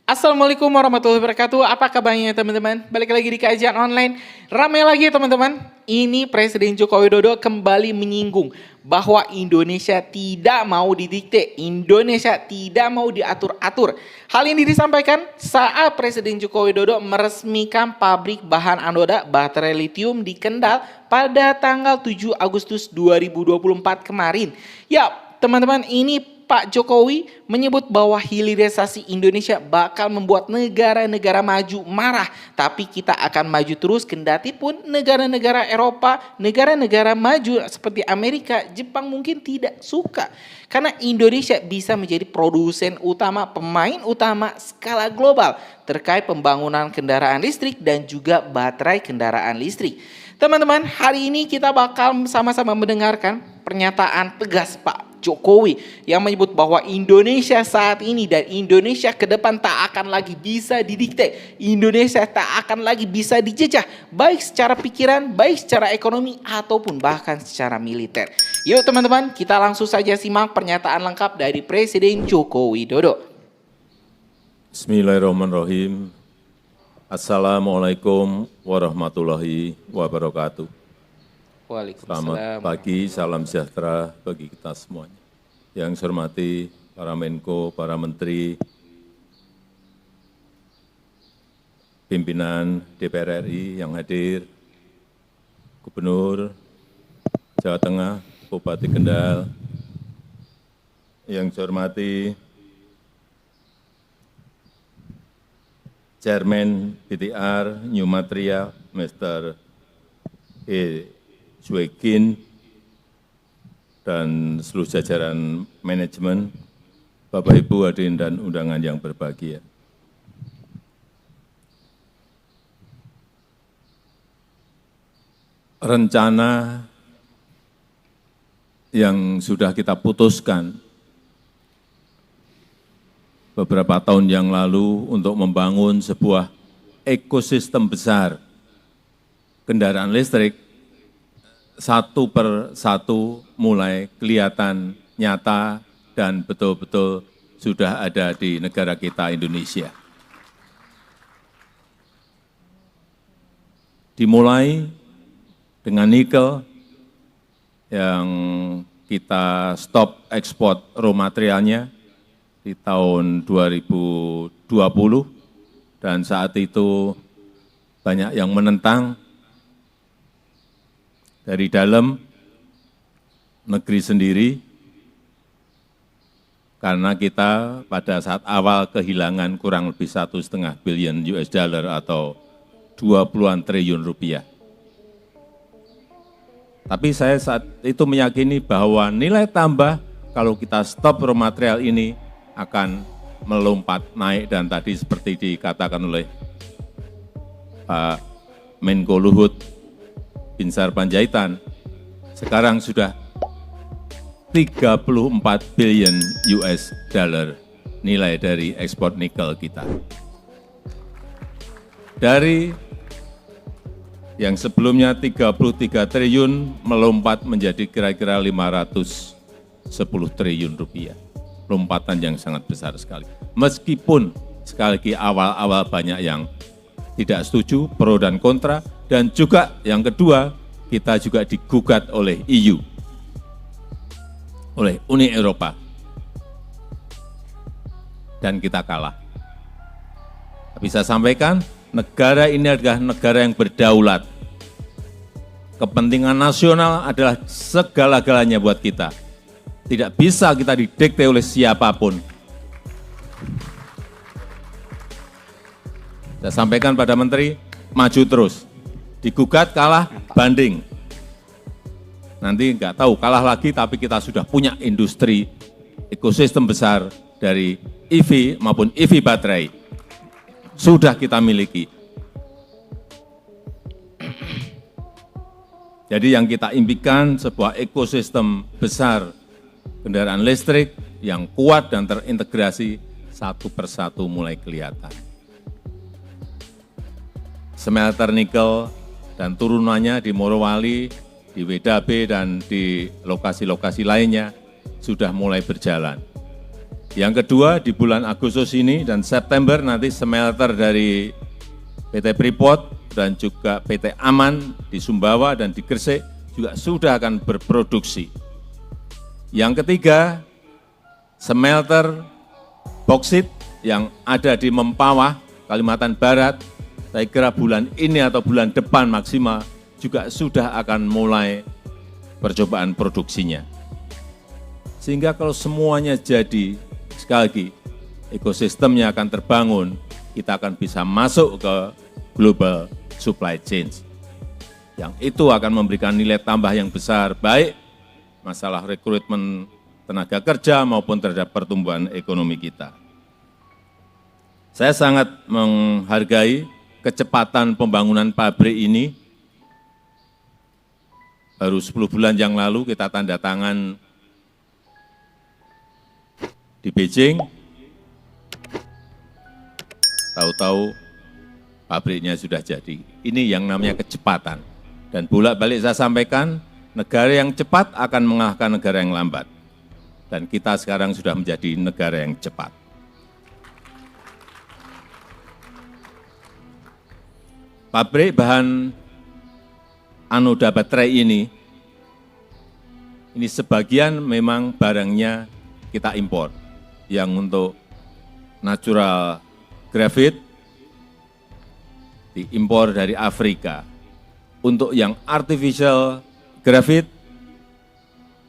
Assalamualaikum warahmatullahi wabarakatuh. Apa kabarnya teman-teman? Balik lagi di kajian online. Ramai lagi teman-teman. Ini Presiden Joko Widodo kembali menyinggung bahwa Indonesia tidak mau didikte. Indonesia tidak mau diatur-atur. Hal ini disampaikan saat Presiden Joko Widodo meresmikan pabrik bahan anoda baterai litium di Kendal pada tanggal 7 Agustus 2024 kemarin. Ya, teman-teman, ini Pak Jokowi menyebut bahwa hilirisasi Indonesia bakal membuat negara-negara maju marah. Tapi kita akan maju terus kendati pun negara-negara Eropa, negara-negara maju seperti Amerika, Jepang mungkin tidak suka. Karena Indonesia bisa menjadi produsen utama, pemain utama skala global terkait pembangunan kendaraan listrik dan juga baterai kendaraan listrik. Teman-teman, hari ini kita bakal sama-sama mendengarkan pernyataan tegas Pak Jokowi yang menyebut bahwa Indonesia saat ini dan Indonesia ke depan tak akan lagi bisa didikte. Indonesia tak akan lagi bisa dijajah baik secara pikiran, baik secara ekonomi ataupun bahkan secara militer. Yuk teman-teman, kita langsung saja simak pernyataan lengkap dari Presiden Joko Widodo. Bismillahirrahmanirrahim. Assalamualaikum warahmatullahi wabarakatuh. Selamat pagi, salam sejahtera bagi kita semuanya. Yang saya hormati para Menko, para Menteri, pimpinan DPR RI yang hadir, Gubernur Jawa Tengah, Bupati Kendal, yang saya hormati Chairman BTR New Material, Mr. E. Zwegin, dan seluruh jajaran manajemen, Bapak Ibu hadirin dan undangan yang berbahagia. Rencana yang sudah kita putuskan beberapa tahun yang lalu untuk membangun sebuah ekosistem besar kendaraan listrik satu per satu mulai kelihatan nyata dan betul-betul sudah ada di negara kita Indonesia. Dimulai dengan nikel yang kita stop ekspor raw materialnya di tahun 2020 dan saat itu banyak yang menentang dari dalam negeri sendiri, karena kita pada saat awal kehilangan kurang lebih 1,5 billion US dollar atau 20-an triliun rupiah. Tapi saya saat itu meyakini bahwa nilai tambah kalau kita stop raw material ini akan melompat naik, dan tadi seperti dikatakan oleh Pak Menko Luhut Binsar Panjaitan, sekarang sudah 34 billion US dollar nilai dari ekspor nikel kita. Dari yang sebelumnya 33 triliun melompat menjadi kira-kira 510 triliun rupiah. Lompatan yang sangat besar sekali. Meskipun sekali lagi awal-awal banyak yang tidak setuju, pro dan kontra, dan juga yang kedua, kita juga digugat oleh EU, oleh Uni Eropa, dan kita kalah. Tapi saya sampaikan, negara ini adalah negara yang berdaulat. Kepentingan nasional adalah segala-galanya buat kita. Tidak bisa kita didikte oleh siapapun. Saya sampaikan pada Menteri, maju terus. Digugat, kalah, banding. Nanti nggak tahu, kalah lagi, tapi kita sudah punya industri, ekosistem besar dari EV maupun EV baterai. Sudah kita miliki. Jadi yang kita impikan sebuah ekosistem besar kendaraan listrik yang kuat dan terintegrasi satu persatu mulai kelihatan. Smelter nikel dan turunannya di Morowali, di WDAB, dan di lokasi-lokasi lainnya sudah mulai berjalan. Yang kedua, di bulan Agustus ini dan September nanti smelter dari PT Freeport dan juga PT Aman di Sumbawa dan di Gresik juga sudah akan berproduksi. Yang ketiga, smelter boksit yang ada di Mempawah, Kalimantan Barat, saya kira bulan ini atau bulan depan maksimal juga sudah akan mulai percobaan produksinya. Sehingga kalau semuanya jadi, sekali lagi, ekosistemnya akan terbangun, kita akan bisa masuk ke global supply chain. Yang itu akan memberikan nilai tambah yang besar, baik masalah rekrutmen tenaga kerja maupun terhadap pertumbuhan ekonomi kita. Saya sangat menghargai kecepatan pembangunan pabrik ini. Baru 10 bulan yang lalu kita tanda tangan di Beijing, tahu-tahu pabriknya sudah jadi. Ini yang namanya kecepatan. Dan bolak-balik saya sampaikan, negara yang cepat akan mengalahkan negara yang lambat. Dan kita sekarang sudah menjadi negara yang cepat. Pabrik bahan anoda baterai ini sebagian memang barangnya kita impor. Yang untuk natural graphite diimpor dari Afrika. Untuk yang artificial graphite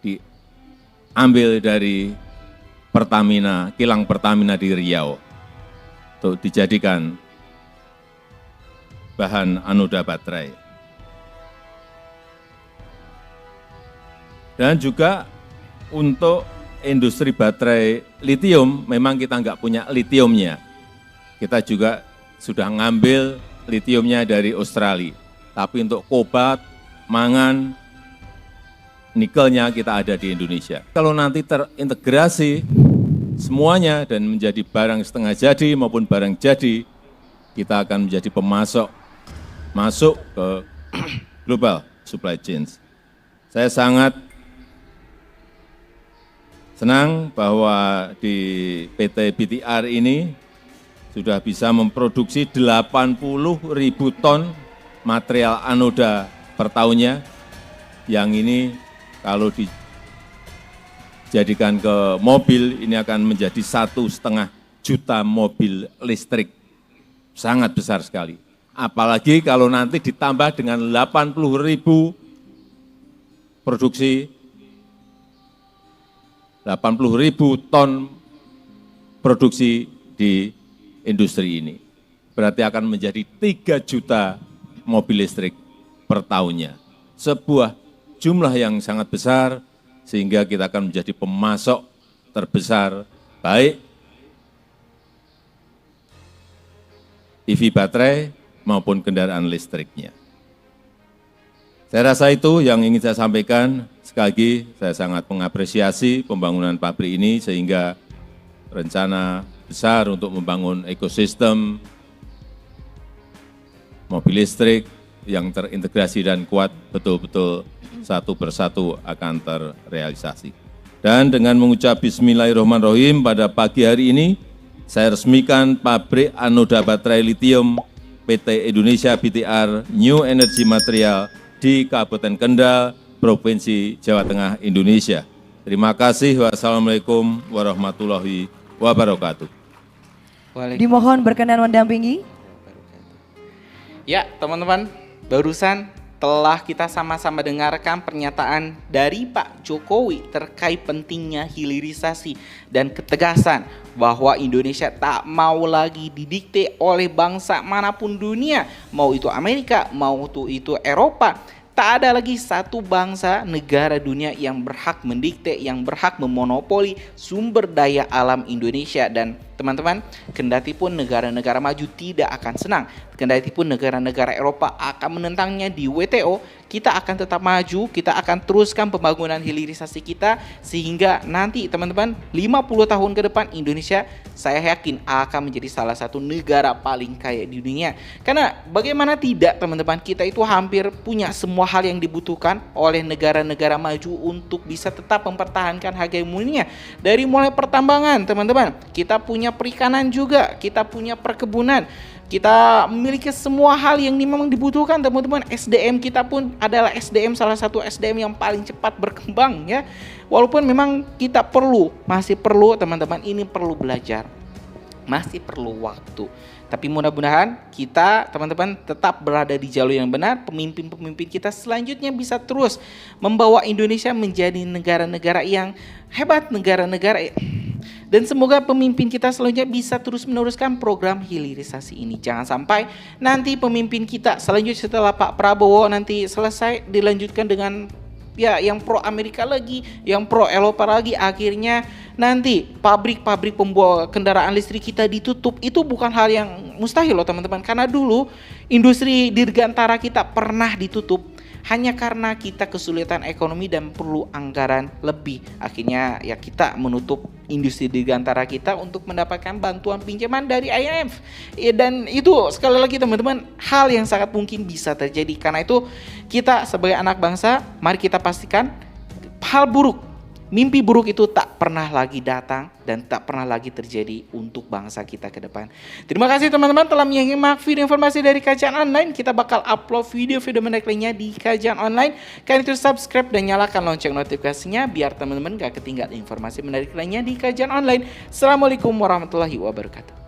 diambil dari Pertamina, kilang Pertamina di Riau untuk dijadikan bahan anoda baterai. Dan juga untuk industri baterai litium, memang kita nggak punya litiumnya. Kita juga sudah ngambil litiumnya dari Australia. Tapi untuk kobalt, mangan, nikelnya kita ada di Indonesia. Kalau nanti terintegrasi semuanya dan menjadi barang setengah jadi maupun barang jadi, kita akan menjadi pemasok masuk ke global supply chain. Saya sangat senang bahwa di PT BTR ini sudah bisa memproduksi 80.000 ton material anoda per tahunnya. Yang ini kalau dijadikan ke mobil, ini akan menjadi 1,5 juta mobil listrik. Sangat besar sekali. Apalagi kalau nanti ditambah dengan 80.000 produksi, 80.000 ton produksi di industri ini. Berarti akan menjadi 3 juta mobil listrik per tahunnya. Sebuah jumlah yang sangat besar sehingga kita akan menjadi pemasok terbesar baik EV baterai maupun kendaraan listriknya. Saya rasa itu yang ingin saya sampaikan. Sekali lagi, saya sangat mengapresiasi pembangunan pabrik ini sehingga rencana besar untuk membangun ekosistem mobil listrik yang terintegrasi dan kuat betul-betul satu persatu akan terrealisasi. Dan dengan mengucap Bismillahirrahmanirrahim pada pagi hari ini, saya resmikan pabrik anoda baterai litium PT Indonesia BTR New Energy Material di Kabupaten Kendal, Provinsi Jawa Tengah, Indonesia. Terima kasih. Wassalamualaikum warahmatullahi wabarakatuh. Dimohon berkenan mendampingi. Ya, teman-teman, barusan telah kita sama-sama dengarkan pernyataan dari Pak Jokowi terkait pentingnya hilirisasi dan ketegasan bahwa Indonesia tak mau lagi didikte oleh bangsa manapun dunia, mau itu Amerika, mau itu Eropa. Tak ada lagi satu bangsa negara dunia yang berhak mendikte, yang berhak memonopoli sumber daya alam Indonesia. Dan teman-teman, kendati pun negara-negara maju tidak akan senang, kendati pun negara-negara Eropa akan menentangnya di WTO, kita akan tetap maju, kita akan teruskan pembangunan hilirisasi kita sehingga nanti teman-teman 50 tahun ke depan Indonesia saya yakin akan menjadi salah satu negara paling kaya di dunia. Karena bagaimana tidak teman-teman, kita itu hampir punya semua hal yang dibutuhkan oleh negara-negara maju untuk bisa tetap mempertahankan hegemoninya. Dari mulai pertambangan teman-teman, kita punya perikanan juga, kita punya perkebunan, kita memiliki semua hal yang memang dibutuhkan teman-teman. SDM kita pun adalah salah satu SDM yang paling cepat berkembang ya. Walaupun memang kita masih perlu teman-teman, ini perlu belajar, masih perlu waktu. Tapi mudah-mudahan kita teman-teman tetap berada di jalur yang benar. Pemimpin-pemimpin kita selanjutnya bisa terus membawa Indonesia menjadi negara-negara yang hebat, dan semoga pemimpin kita selanjutnya bisa terus meneruskan program hilirisasi ini. Jangan sampai nanti pemimpin kita selanjutnya setelah Pak Prabowo nanti selesai dilanjutkan dengan ya yang pro Amerika lagi, yang pro Eropa lagi, akhirnya nanti pabrik-pabrik pembuat kendaraan listrik kita ditutup. Itu bukan hal yang mustahil loh teman-teman, karena dulu industri dirgantara kita pernah ditutup hanya karena kita kesulitan ekonomi dan perlu anggaran lebih. Akhirnya ya kita menutup industri dirgantara kita untuk mendapatkan bantuan pinjaman dari IMF. Dan itu sekali lagi teman-teman, hal yang sangat mungkin bisa terjadi. Karena itu kita sebagai anak bangsa, mari kita pastikan hal buruk, mimpi buruk itu tak pernah lagi datang dan tak pernah lagi terjadi untuk bangsa kita ke depan. Terima kasih teman-teman telah menyimak video informasi dari Kajian Online. Kita bakal upload video-video menarik lainnya di Kajian Online. Kalian itu subscribe dan nyalakan lonceng notifikasinya biar teman-teman gak ketinggalan informasi menarik lainnya di Kajian Online. Assalamualaikum warahmatullahi wabarakatuh.